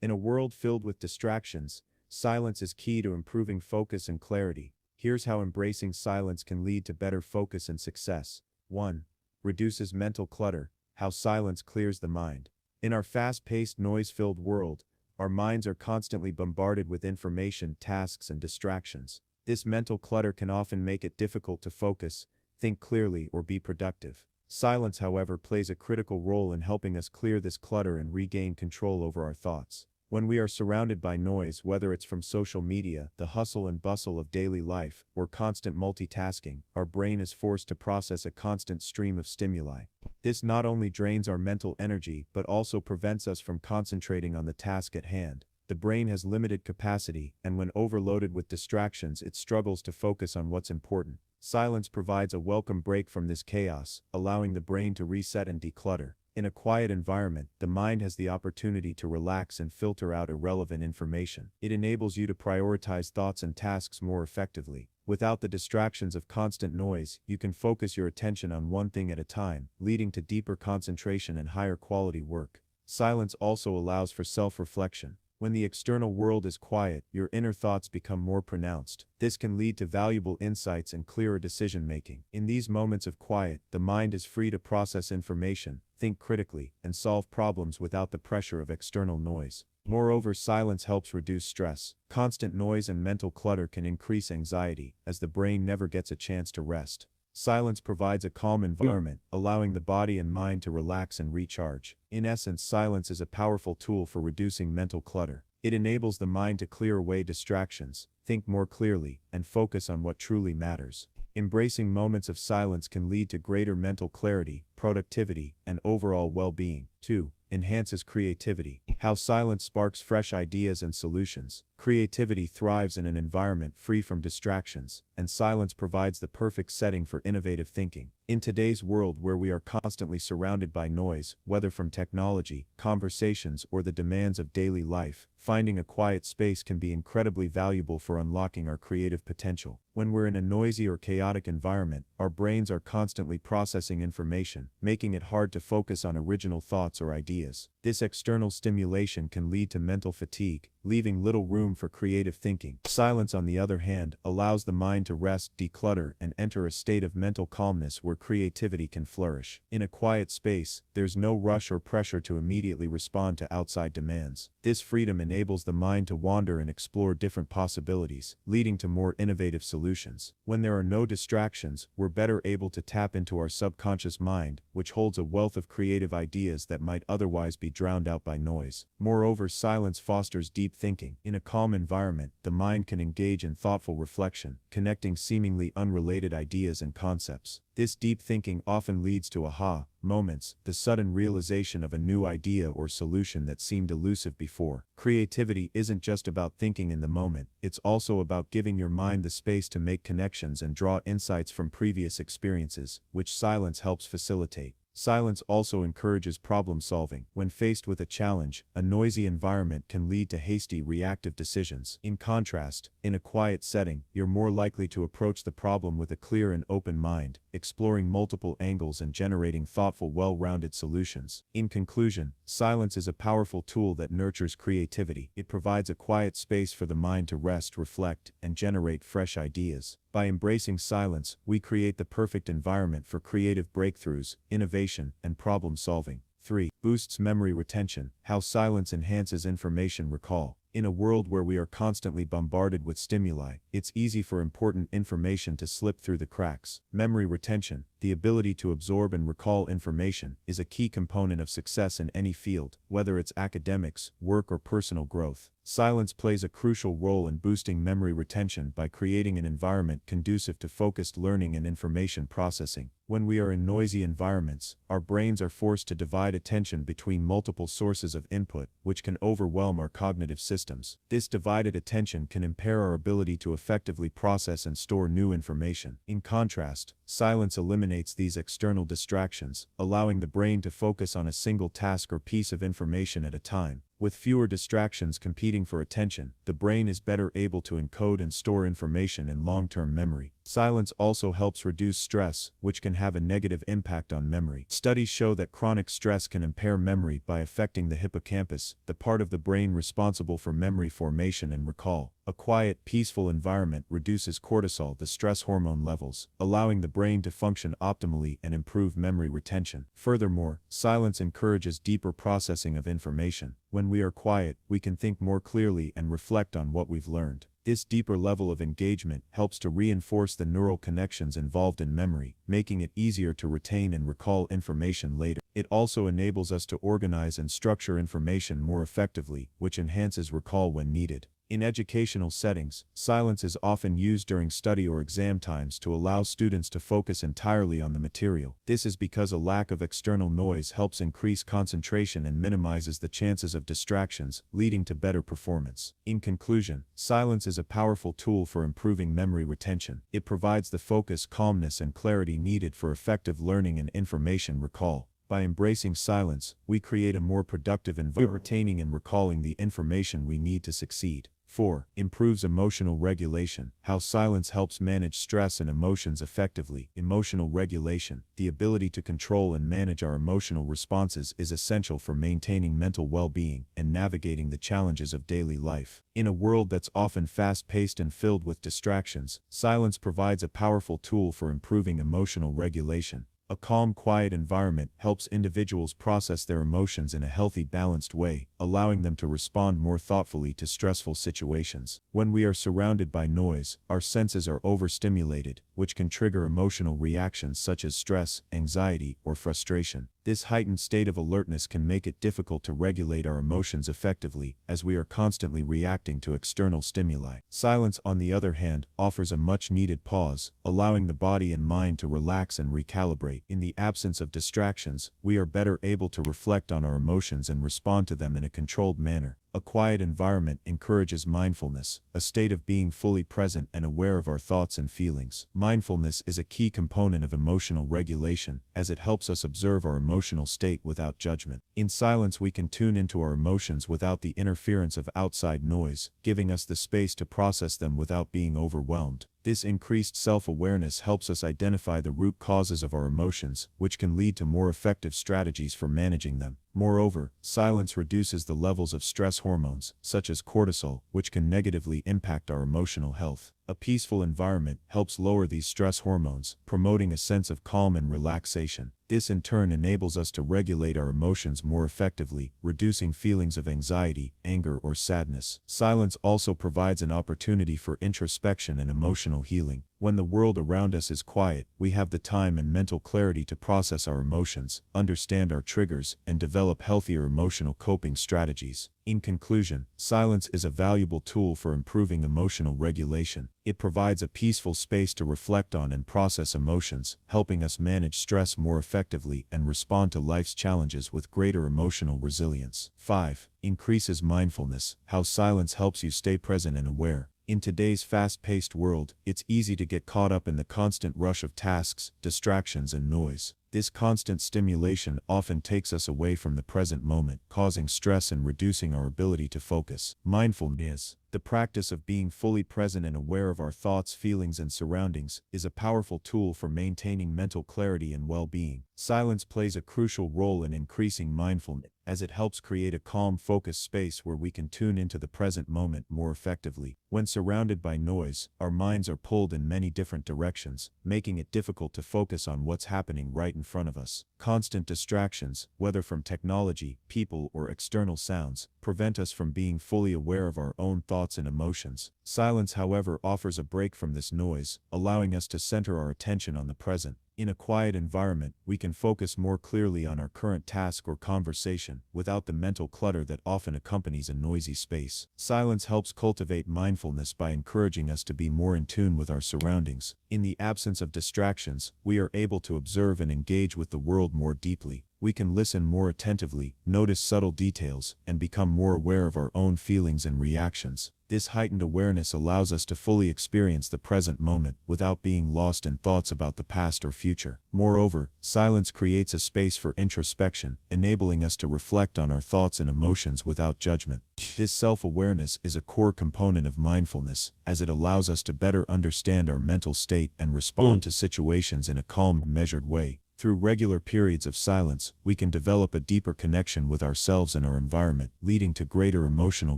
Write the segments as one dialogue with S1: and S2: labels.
S1: In a world filled with distractions, silence is key to improving focus and clarity. Here's how embracing silence can lead to better focus and success. 1. Reduces mental clutter. How silence clears the mind. In our fast-paced, noise-filled world, our minds are constantly bombarded with information, tasks, and distractions. This mental clutter can often make it difficult to focus, think clearly, or be productive. Silence, however, plays a critical role in helping us clear this clutter and regain control over our thoughts. When we are surrounded by noise, whether it's from social media, the hustle and bustle of daily life, or constant multitasking, our brain is forced to process a constant stream of stimuli. This not only drains our mental energy but also prevents us from concentrating on the task at hand. The brain has limited capacity, and when overloaded with distractions, it struggles to focus on what's important. Silence provides a welcome break from this chaos, allowing the brain to reset and declutter. In a quiet environment, the mind has the opportunity to relax and filter out irrelevant information. It enables you to prioritize thoughts and tasks more effectively. Without the distractions of constant noise, you can focus your attention on one thing at a time, leading to deeper concentration and higher quality work. Silence also allows for self-reflection. When the external world is quiet, your inner thoughts become more pronounced. This can lead to valuable insights and clearer decision-making. In these moments of quiet, the mind is free to process information, think critically, and solve problems without the pressure of external noise. Moreover, silence helps reduce stress. Constant noise and mental clutter can increase anxiety, as the brain never gets a chance to rest. Silence provides a calm environment, allowing the body and mind to relax and recharge. In essence, silence is a powerful tool for reducing mental clutter. It enables the mind to clear away distractions, think more clearly, and focus on what truly matters. Embracing moments of silence can lead to greater mental clarity, productivity, and overall well-being. 2. Enhances creativity. How silence sparks fresh ideas and solutions. Creativity thrives in an environment free from distractions, and silence provides the perfect setting for innovative thinking. In today's world where we are constantly surrounded by noise, whether from technology, conversations, or the demands of daily life, finding a quiet space can be incredibly valuable for unlocking our creative potential. When we're in a noisy or chaotic environment, our brains are constantly processing information, making it hard to focus on original thoughts or ideas. This external stimulation can lead to mental fatigue, leaving little room for creative thinking. Silence, on the other hand, allows the mind to rest, declutter, and enter a state of mental calmness where creativity can flourish. In a quiet space, there's no rush or pressure to immediately respond to outside demands. This freedom enables the mind to wander and explore different possibilities, leading to more innovative solutions. When there are no distractions, we're better able to tap into our subconscious mind, which holds a wealth of creative ideas that might otherwise be drowned out by noise. Moreover, silence fosters deep thinking. In a calm environment, the mind can engage in thoughtful reflection, connecting seemingly unrelated ideas and concepts. This deep thinking often leads to aha moments, the sudden realization of a new idea or solution that seemed elusive before. Creativity isn't just about thinking in the moment, it's also about giving your mind the space to make connections and draw insights from previous experiences, which silence helps facilitate. Silence also encourages problem solving. When faced with a challenge, a noisy environment can lead to hasty, reactive decisions. In contrast, in a quiet setting, you're more likely to approach the problem with a clear and open mind, exploring multiple angles and generating thoughtful, well-rounded solutions. In conclusion, silence is a powerful tool that nurtures creativity. It provides a quiet space for the mind to rest, reflect, and generate fresh ideas. By embracing silence, we create the perfect environment for creative breakthroughs, innovation, and problem solving. 3. Boosts memory retention. How silence enhances information recall. In a world where we are constantly bombarded with stimuli, it's easy for important information to slip through the cracks. Memory retention, the ability to absorb and recall information, is a key component of success in any field, whether it's academics, work, or personal growth. Silence plays a crucial role in boosting memory retention by creating an environment conducive to focused learning and information processing. When we are in noisy environments, our brains are forced to divide attention between multiple sources of input, which can overwhelm our cognitive systems. This divided attention can impair our ability to effectively process and store new information. In contrast, silence eliminates these external distractions, allowing the brain to focus on a single task or piece of information at a time. With fewer distractions competing for attention, the brain is better able to encode and store information in long-term memory. Silence also helps reduce stress, which can have a negative impact on memory. Studies show that chronic stress can impair memory by affecting the hippocampus, the part of the brain responsible for memory formation and recall. A quiet, peaceful environment reduces cortisol, the stress hormone levels, allowing the brain to function optimally and improve memory retention. Furthermore, silence encourages deeper processing of information. When we are quiet, we can think more clearly and reflect on what we've learned. This deeper level of engagement helps to reinforce the neural connections involved in memory, making it easier to retain and recall information later. It also enables us to organize and structure information more effectively, which enhances recall when needed. In educational settings, silence is often used during study or exam times to allow students to focus entirely on the material. This is because a lack of external noise helps increase concentration and minimizes the chances of distractions, leading to better performance. In conclusion, silence is a powerful tool for improving memory retention. It provides the focus, calmness, and clarity needed for effective learning and information recall. By embracing silence, we create a more productive environment, retaining and recalling the information we need to succeed. 4. Improves emotional regulation. How silence helps manage stress and emotions effectively. Emotional regulation, the ability to control and manage our emotional responses, is essential for maintaining mental well-being and navigating the challenges of daily life. In a world that's often fast-paced and filled with distractions, silence provides a powerful tool for improving emotional regulation. A calm, quiet environment helps individuals process their emotions in a healthy, balanced way, allowing them to respond more thoughtfully to stressful situations. When we are surrounded by noise, our senses are overstimulated, which can trigger emotional reactions such as stress, anxiety, or frustration. This heightened state of alertness can make it difficult to regulate our emotions effectively, as we are constantly reacting to external stimuli. Silence, on the other hand, offers a much-needed pause, allowing the body and mind to relax and recalibrate. In the absence of distractions, we are better able to reflect on our emotions and respond to them in a controlled manner. A quiet environment encourages mindfulness, a state of being fully present and aware of our thoughts and feelings. Mindfulness is a key component of emotional regulation, as it helps us observe our emotional state without judgment. In silence, we can tune into our emotions without the interference of outside noise, giving us the space to process them without being overwhelmed. This increased self-awareness helps us identify the root causes of our emotions, which can lead to more effective strategies for managing them. Moreover, silence reduces the levels of stress hormones, such as cortisol, which can negatively impact our emotional health. A peaceful environment helps lower these stress hormones, promoting a sense of calm and relaxation. This in turn enables us to regulate our emotions more effectively, reducing feelings of anxiety, anger, or sadness. Silence also provides an opportunity for introspection and emotional healing. When the world around us is quiet, we have the time and mental clarity to process our emotions, understand our triggers, and develop healthier emotional coping strategies. In conclusion, silence is a valuable tool for improving emotional regulation. It provides a peaceful space to reflect on and process emotions, helping us manage stress more effectively and respond to life's challenges with greater emotional resilience. 5. Increases mindfulness. How silence helps you stay present and aware. In today's fast-paced world, it's easy to get caught up in the constant rush of tasks, distractions, and noise. This constant stimulation often takes us away from the present moment, causing stress and reducing our ability to focus. Mindfulness, the practice of being fully present and aware of our thoughts, feelings, and surroundings, is a powerful tool for maintaining mental clarity and well-being. Silence plays a crucial role in increasing mindfulness, as it helps create a calm, focused space where we can tune into the present moment more effectively. When surrounded by noise, our minds are pulled in many different directions, making it difficult to focus on what's happening right in front of us. Constant distractions, whether from technology, people, or external sounds, prevent us from being fully aware of our own thoughts and emotions. Silence, however, offers a break from this noise, allowing us to center our attention on the present. In a quiet environment, we can focus more clearly on our current task or conversation, without the mental clutter that often accompanies a noisy space. Silence helps cultivate mindfulness by encouraging us to be more in tune with our surroundings. In the absence of distractions, we are able to observe and engage with the world more deeply. we can listen more attentively, notice subtle details, and become more aware of our own feelings and reactions. This heightened awareness allows us to fully experience the present moment without being lost in thoughts about the past or future. Moreover, silence creates a space for introspection, enabling us to reflect on our thoughts and emotions without judgment. This self-awareness is a core component of mindfulness, as it allows us to better understand our mental state and respond to situations in a calm, measured way. Through regular periods of silence, we can develop a deeper connection with ourselves and our environment, leading to greater emotional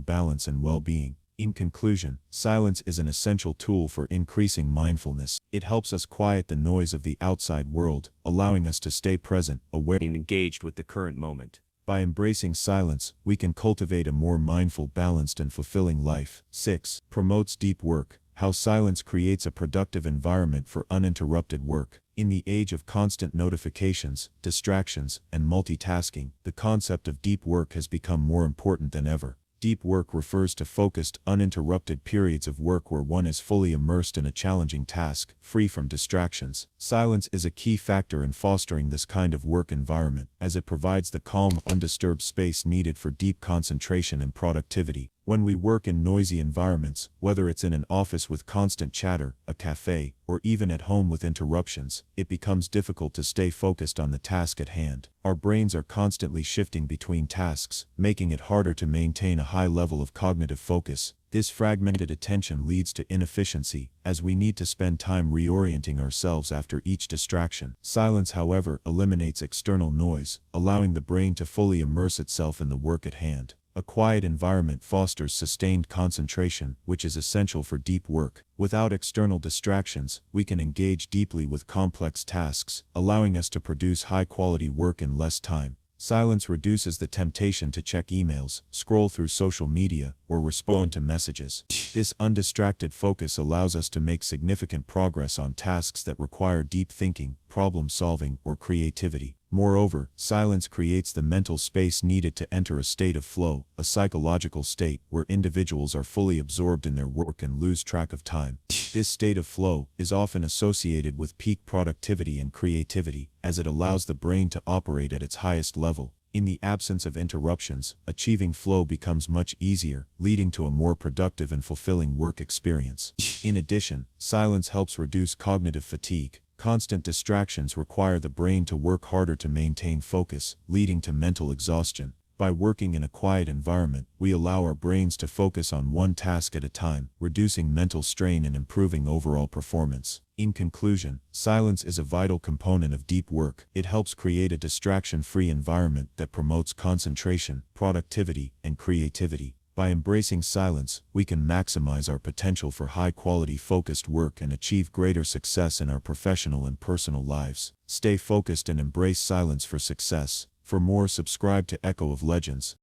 S1: balance and well-being. In conclusion, silence is an essential tool for increasing mindfulness. It helps us quiet the noise of the outside world, allowing us to stay present, aware, and engaged with the current moment. By embracing silence, we can cultivate a more mindful, balanced, and fulfilling life. 6. Promotes deep work. How silence creates a productive environment for uninterrupted work. In the age of constant notifications, distractions, and multitasking, the concept of deep work has become more important than ever. Deep work refers to focused, uninterrupted periods of work where one is fully immersed in a challenging task, free from distractions. Silence is a key factor in fostering this kind of work environment, as it provides the calm, undisturbed space needed for deep concentration and productivity. When we work in noisy environments, whether it's in an office with constant chatter, a cafe, or even at home with interruptions, it becomes difficult to stay focused on the task at hand. Our brains are constantly shifting between tasks, making it harder to maintain a high level of cognitive focus. This fragmented attention leads to inefficiency, as we need to spend time reorienting ourselves after each distraction. Silence, however, eliminates external noise, allowing the brain to fully immerse itself in the work at hand. A quiet environment fosters sustained concentration, which is essential for deep work. Without external distractions, we can engage deeply with complex tasks, allowing us to produce high-quality work in less time. Silence reduces the temptation to check emails, scroll through social media, or respond to messages. This undistracted focus allows us to make significant progress on tasks that require deep thinking, problem-solving, or creativity. Moreover, silence creates the mental space needed to enter a state of flow, a psychological state where individuals are fully absorbed in their work and lose track of time. This state of flow is often associated with peak productivity and creativity, as it allows the brain to operate at its highest level. In the absence of interruptions, achieving flow becomes much easier, leading to a more productive and fulfilling work experience. In addition, silence helps reduce cognitive fatigue. Constant distractions require the brain to work harder to maintain focus, leading to mental exhaustion. By working in a quiet environment, we allow our brains to focus on one task at a time, reducing mental strain and improving overall performance. In conclusion, silence is a vital component of deep work. It helps create a distraction-free environment that promotes concentration, productivity, and creativity. By embracing silence, we can maximize our potential for high-quality focused work and achieve greater success in our professional and personal lives. Stay focused and embrace silence for success. For more, subscribe to Echo of Legends.